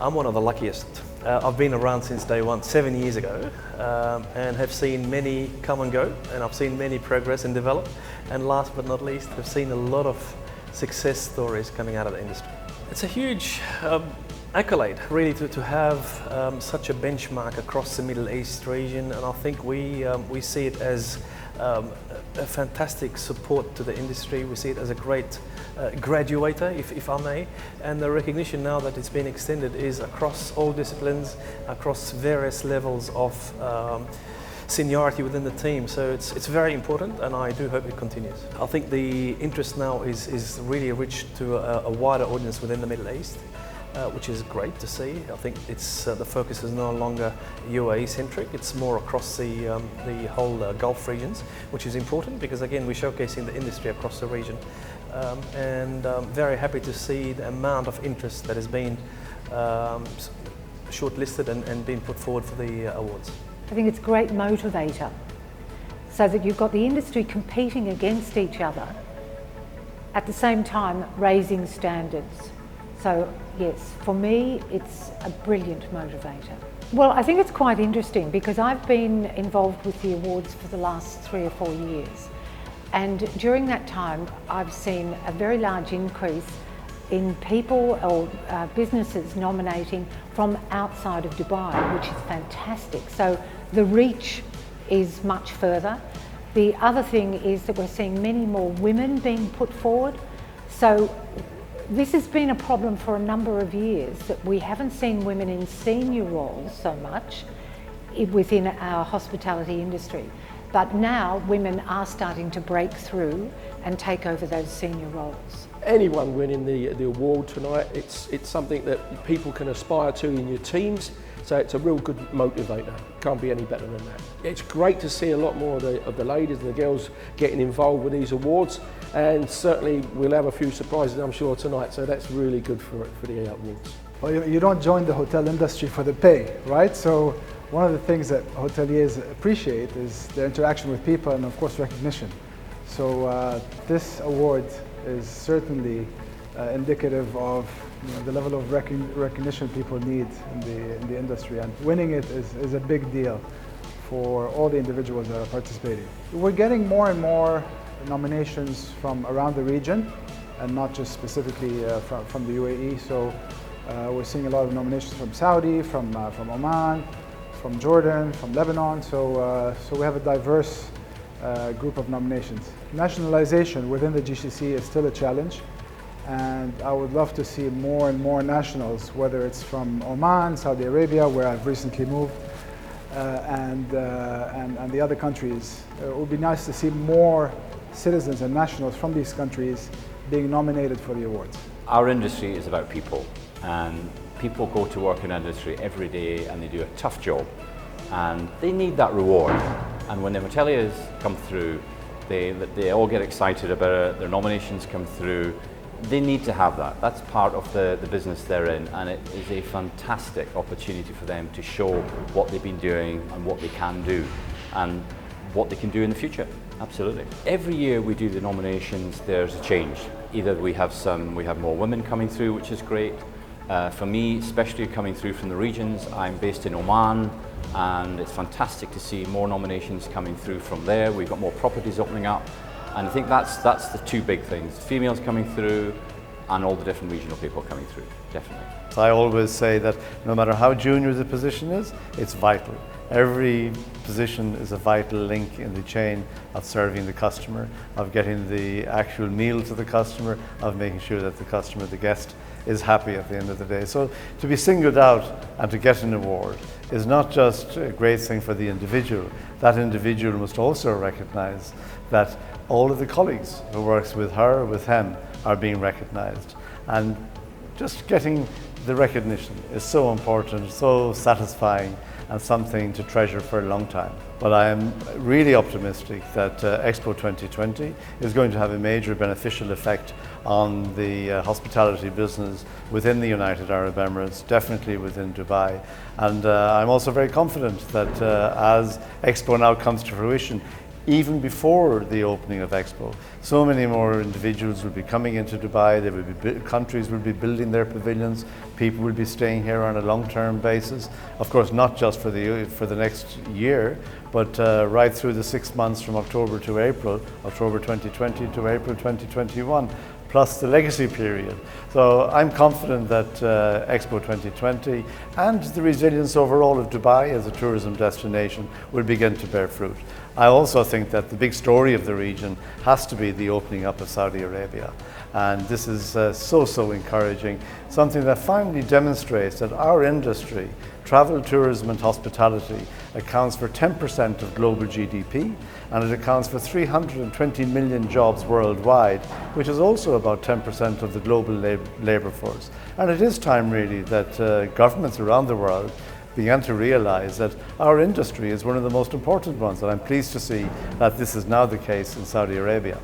I'm one of the luckiest. I've been around since day one, 7 years ago, and have seen many come and go, and I've seen many progress and develop, and last but not least, I've seen a lot of success stories coming out of the industry. It's a huge accolade, really, to have such a benchmark across the Middle East region, and I think we see it as a fantastic support to the industry. We see it as a great graduator, if I may, and the recognition now that it's been extended is across all disciplines, across various levels of seniority within the team. So it's very important, and I do hope it continues. I think the interest now is really reached to a wider audience within the Middle East, which is great to see. I think it's the focus is no longer UAE centric, it's more across the whole Gulf regions, which is important because again we're showcasing the industry across the region, and very happy to see the amount of interest that has been shortlisted and been put forward for the awards. I think it's a great motivator so that you've got the industry competing against each other at the same time raising standards. So yes, for me, it's a brilliant motivator. Well, I think it's quite interesting because I've been involved with the awards for the last 3 or 4 years. And during that time, I've seen a very large increase in people or businesses nominating from outside of Dubai, which is fantastic. So the reach is much further. The other thing is that we're seeing many more women being put forward. So this has been a problem for a number of years, that we haven't seen women in senior roles so much within our hospitality industry. But now women are starting to break through and take over those senior roles. Anyone winning the award tonight, it's something that people can aspire to in your teams, so it's a real good motivator. Can't be any better than that. It's great to see a lot more of the ladies and the girls getting involved with these awards, and certainly we'll have a few surprises, I'm sure, tonight, so that's really good for the awards. Well, you don't join the hotel industry for the pay, right? So one of the things that hoteliers appreciate is their interaction with people and of course recognition. So this award is certainly indicative of the level of recognition people need in the industry, and winning it is a big deal for all the individuals that are participating. We're getting more and more nominations from around the region and not just specifically from the UAE. So we're seeing a lot of nominations from Saudi, from Oman, from Jordan, from Lebanon. So we have a diverse group of nominations. Nationalization within the GCC is still a challenge, and I would love to see more and more nationals, whether it's from Oman, Saudi Arabia, where I've recently moved, and the other countries. It would be nice to see more citizens and nationals from these countries being nominated for the awards. Our industry is about people, and people go to work in industry every day and they do a tough job, and they need that reward. And when the hoteliers come through, they all get excited about it, their nominations come through. They need to have that. That's part of the business they're in, and it is a fantastic opportunity for them to show what they've been doing and what they can do and what they can do in the future. Absolutely. Every year we do the nominations, there's a change. Either we have more women coming through, which is great. For me, especially coming through from the regions, I'm based in Oman, and it's fantastic to see more nominations coming through from there. We've got more properties opening up, and I think that's the two big things: females coming through and all the different regional people coming through, definitely. So I always say that no matter how junior the position is, it's vital. Every position is a vital link in the chain of serving the customer, of getting the actual meal to the customer, of making sure that the customer, the guest, is happy at the end of the day. So to be singled out and to get an award is not just a great thing for the individual. That individual must also recognize that all of the colleagues who works with her or with him are being recognized. And just getting the recognition is so important, so satisfying, and something to treasure for a long time. But I am really optimistic that Expo 2020 is going to have a major beneficial effect on the hospitality business within the United Arab Emirates, definitely within Dubai. And I'm also very confident that as Expo now comes to fruition, even before the opening of Expo. So many more individuals will be coming into Dubai, there will be countries will be building their pavilions, people will be staying here on a long-term basis. Of course, not just for the next year, but right through the 6 months from October to April, October 2020 to April 2021. Plus the legacy period. So I'm confident that Expo 2020 and the resilience overall of Dubai as a tourism destination will begin to bear fruit. I also think that the big story of the region has to be the opening up of Saudi Arabia. And this is so encouraging, something that finally demonstrates that our industry, travel, tourism and hospitality, accounts for 10% of global GDP, and it accounts for 320 million jobs worldwide, which is also about 10% of the global labour force. And it is time really that governments around the world began to realise that our industry is one of the most important ones, and I'm pleased to see that this is now the case in Saudi Arabia.